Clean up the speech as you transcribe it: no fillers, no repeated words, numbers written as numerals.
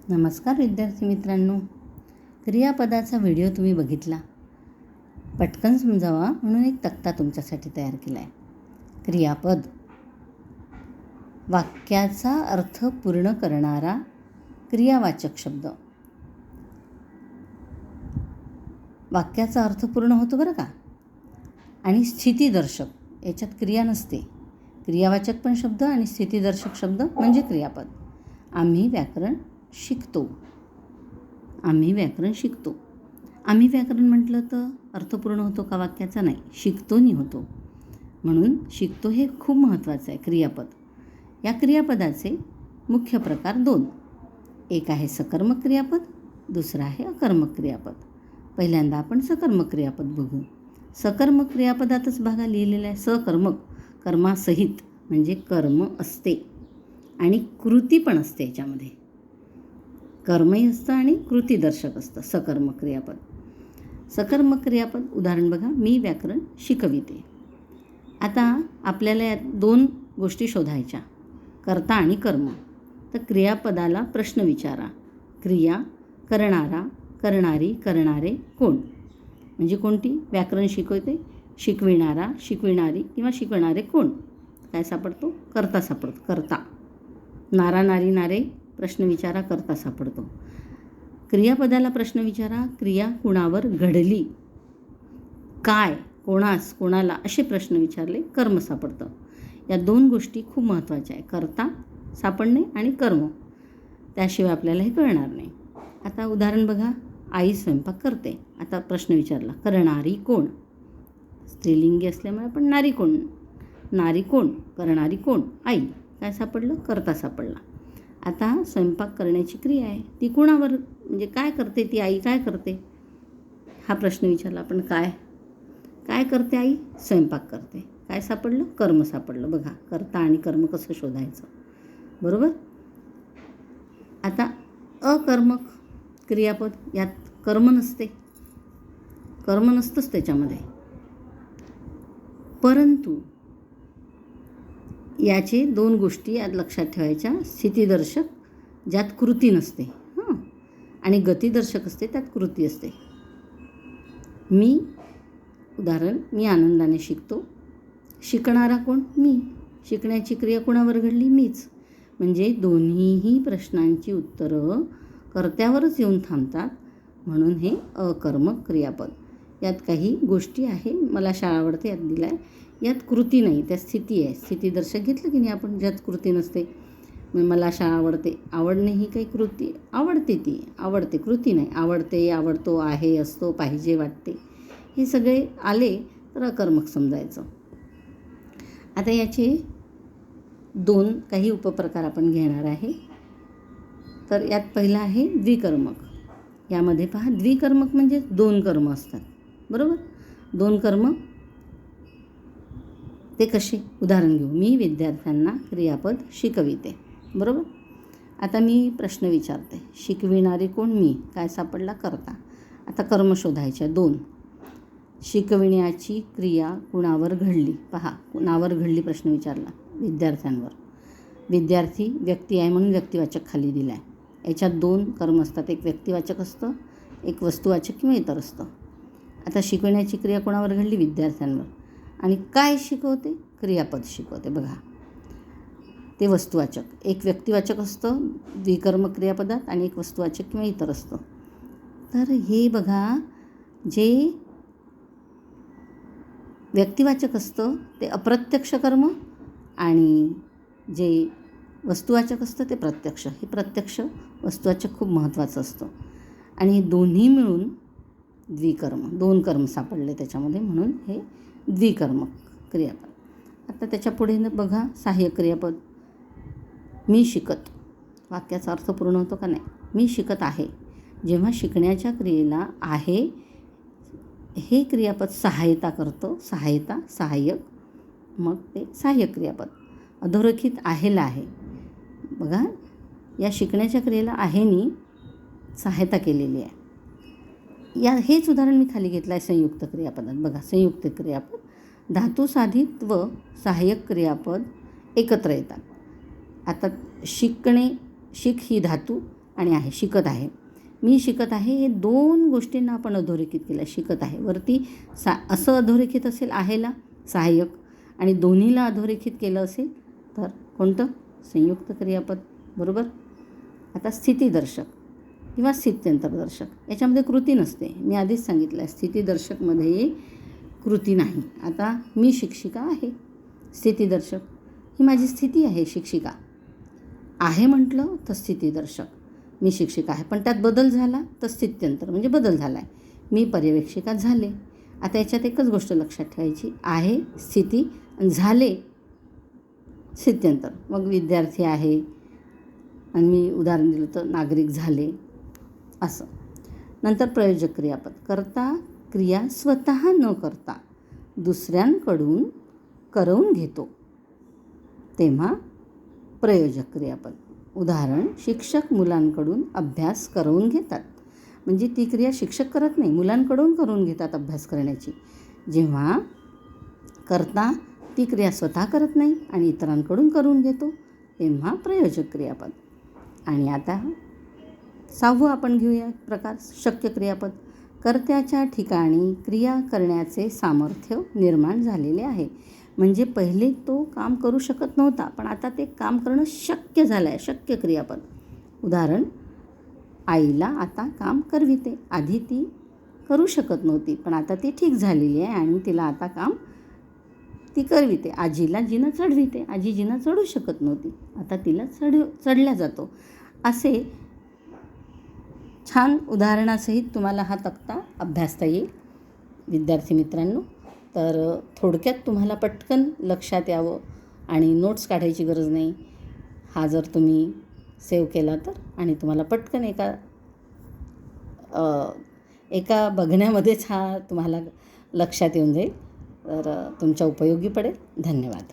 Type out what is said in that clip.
नमस्कार विद्यार्थी मित्रांनो, क्रियापदाचा व्हिडिओ तुम्ही बघितला. पटकन समजावा म्हणून एक तक्ता तुमच्यासाठी तयार केला आहे. क्रियापद वाक्याचा अर्थ पूर्ण करणारा क्रियावाचक शब्द. वाक्याचा अर्थ पूर्ण होतो बरं का. आणि स्थितीदर्शक, याच्यात क्रिया नसते. क्रियावाचक पण शब्द आणि स्थितीदर्शक शब्द म्हणजे क्रियापद. आम्ही व्याकरण शिकतो. आम्ही व्याकरण म्हटलं तर अर्थपूर्ण होतो का वाक्याचा? नाही, शिकतो नाही होतो. म्हणून शिकतो हे खूप महत्त्वाचं आहे. क्रियापद, या क्रियापदाचे मुख्य प्रकार दोन. एक आहे सकर्मक क्रियापद, दुसरं आहे अकर्मक क्रियापद. पहिल्यांदा आपण सकर्मक क्रियापद बघू. सकर्मक क्रियापदातच बघा लिहिलेलं आहे सकर्मक, कर्मासहित, म्हणजे कर्म असते आणि कृती पण असते. याच्यामध्ये कर्मही असतं आणि कृतीदर्शक असतं सकर्मक क्रियापद. सकर्मक क्रियापद उदाहरण बघा, मी व्याकरण शिकविते. आता आपल्याला यात दोन गोष्टी शोधायच्या, कर्ता आणि कर्म. तर क्रियापदाला प्रश्न विचारा. क्रिया करणारा, करणारी, करणारे कोण? म्हणजे कोणती? व्याकरण शिकवते, शिकविणारा, शिकविणारी किंवा शिकवणारे कोण? काय सापडतो? कर्ता सापडतो. कर्ता. नारा, नारी, नारे प्रश्न विचारा, कर्ता सापडतो. क्रियापदाला प्रश्न विचारा, क्रिया कुणावर घडली, काय, कोणास, कोणाला, असे प्रश्न विचारले, कर्म सापडतं. या दोन गोष्टी खूप महत्त्वाच्या आहे, कर्ता सापडणे आणि कर्म. त्याशिवाय आपल्याला हे कळणार नाही. आता उदाहरण बघा, आई स्वयंपाक करते. आता प्रश्न विचारला, करणारी कोण? स्त्रीलिंगी असल्यामुळे आपण नारी कोण, नारी कोण, करणारी कोण? आई. काय सापडलं? कर्ता सापडला. आता स्वयंपाक करण्याची क्रिया आहे, ती कोणावर, म्हणजे काय करते ती आई, काय करते? हा प्रश्न विचारला आपण. काय करते आई? स्वयंपाक करते. काय सापडलं? कर्म सापडलं. बघा, कर्ता आणि कर्म कसं शोधायचं, बरोबर. आता अकर्मक क्रियापद, यात कर्म नसते, कर्म नसतंच त्याच्यामध्ये, परंतु याचे दोन गोष्टी यात लक्षात ठेवायच्या. स्थितीदर्शक, ज्यात कृती नसते, आणि गतिदर्शक असते, त्यात कृती असते. मी, उदाहरण, मी आनंदाने शिकतो. शिकणारा कोण? मी. शिकण्याची क्रिया कोणावर घडली? मीच. म्हणजे दोन्हीही प्रश्नांची उत्तरं कर्त्यावरच येऊन थांबतात, म्हणून हे अकर्मक क्रियापद. यात काही गोष्टी आहे, मला शाळा आवडते यात दिला आहे, यात कृती नाही, त्यात स्थिती आहे. स्थितीदर्शक घेतलं की नाही आपण, ज्यात कृती नसते. मला शाळा आवडते, आवडणे ही काही कृती, आवडते, ती आवडते, कृती नाही. आवडते, आवडतो, आहे, असतो, पाहिजे, वाटते, हे सगळे आले तर अकर्मक समजायचं. आता याचे दोन काही उपप्रकार आपण घेणार आहे. तर यात पहिला आहे द्विकर्मक. यामध्ये पहा, द्विकर्मक म्हणजे दोन कर्म असतात, बरोबर. दोन कर्म ते कसे? उदाहरण घेऊ. मी विद्यार्थ्यांना क्रियापद शिकविते, बरोबर. आता मी प्रश्न विचारते, शिकविणारी कोण? मी. काय सापडला? कर्ता. आता कर्म शोधायच्या दोन. शिकविण्याची क्रिया कुणावर घडली? पहा, कुणावर घडली प्रश्न विचारला, विद्यार्थ्यांवर. विद्यार्थी व्यक्ती आहे म्हणून व्यक्तिवाचक खाली दिला आहे. याच्यात दोन कर्म असतात, एक व्यक्तिवाचक असतं, एक वस्तुवाचक किंवा इतर असतं. आता शिकवण्याची क्रिया कोणावर घडली? विद्यार्थ्यांवर. आणि काय शिकवते? क्रियापद शिकवते. बघा, ते वस्तुवाचक. एक व्यक्तिवाचक असतं द्विकर्मक क्रियापदात आणि एक वस्तुवाचक किंवा इतर असतं. तर हे बघा, जे व्यक्तिवाचक असतं ते अप्रत्यक्ष कर्म आणि जे वस्तुवाचक असतं ते प्रत्यक्ष. हे प्रत्यक्ष वस्तुवाचक खूप महत्त्वाचं असतं. आणि हे दोन्ही मिळून द्विकर्म, दोन कर्म सापडले त्याच्यामध्ये, म्हणून हे द्विकर्मक क्रियापद. आता त्याच्या पुढे बघा, सहाय्यक क्रियापद. मी शिकत. वाक्याचा अर्थ पूर्ण होतो का? नाही. मी शिकत आहे. जेव्हा शिकण्याच्या क्रियेला आहे हे क्रियापद सहायता करतो, सहायता, सहाय्यक, मग ते सहाय्यक क्रियापद. अधोरेखित आहेला आहे. बघा, या शिकण्याच्या क्रियेला आहेनी सहायता केलेली आहे. हेच उदाहरण मी खाली घेतलं आहे संयुक्त क्रियापदात. बघा, संयुक्त क्रियापद, धातू साधित व सहाय्यक क्रियापद एकत्र येतात. आता शिकणे, शिक ही धातू आणि आहे शिकत आहे. मी शिकत आहे हे दोन गोष्टींना आपण अधोरेखित केलं. शिकत आहे वरती असं अधोरेखित असेल आहेला सहाय्यक, आणि दोन्हीला अधोरेखित केलं असेल तर कोणतं? संयुक्त क्रियापद. बरोबर. आता स्थितीदर्शक किंवा स्थित्यंतरदर्शक याच्यामध्ये कृती नसते. मी आधीच सांगितलं स्थितीदर्शकमध्ये कृती नाही. आता मी शिक्षिका आहे. स्थितीदर्शक ही माझी स्थिती आहे. शिक्षिका आहे म्हटलं तर स्थितीदर्शक. मी शिक्षिका आहे पण त्यात बदल झाला तर स्थित्यंतर म्हणजे बदल झाला आहे. मी पर्यवेक्षिका झाले. आता याच्यात एकच गोष्ट लक्षात ठेवायची, आहे स्थिती आणि झाले स्थित्यंतर. मग विद्यार्थी आहे आणि मी उदाहरण दिलं तर नागरिक झाले असं. नंतर प्रयोजक क्रियापद. करता क्रिया स्वतः न करता दुसऱ्यांकडून करवून घेतो तेव्हा प्रयोजक क्रियापद. उदाहरण, शिक्षक मुलांकडून अभ्यास करवून घेतात. म्हणजे ती क्रिया शिक्षक करत नाही, मुलांकडून करून घेतात अभ्यास करण्याची. जेव्हा करता ती क्रिया स्वतः करत नाही आणि इतरांकडून करून घेतो तेव्हा प्रयोजक क्रियापद. आणि आता 6वं आपण घेऊया प्रकार, शक्य क्रियापद. कर्त्याच्या ठिकाणी क्रिया करण्याचे सामर्थ्य निर्माण झालेले आहे. म्हणजे पहिले तो काम करू शकत नव्हता पण आता ते काम करणं शक्य झालं आहे. शक्य क्रियापद. उदाहरण, आईला आता काम करविते. आधी ती करू शकत नव्हती पण आता ती ठीक झालेली आहे आणि तिला आता काम ती करविते. आजीला जिना चढविते. आजी जिना चढू शकत नव्हती, आता तिला चढल्या जातो. असे छान उदाहरणासहित तुम्हाला हा तक्ता अभ्यासता येईल विद्यार्थी मित्रांनो. तर थोडक्यात तुम्हाला पटकन लक्षात यावं आणि नोट्स काढायची गरज नाही. हा जर तुम्ही सेव्ह केला तर आणि तुम्हाला पटकन एका बघण्यामध्येच हा तुम्हाला लक्षात येऊन जाईल. तर तुमच्या उपयोगी पडेल. धन्यवाद.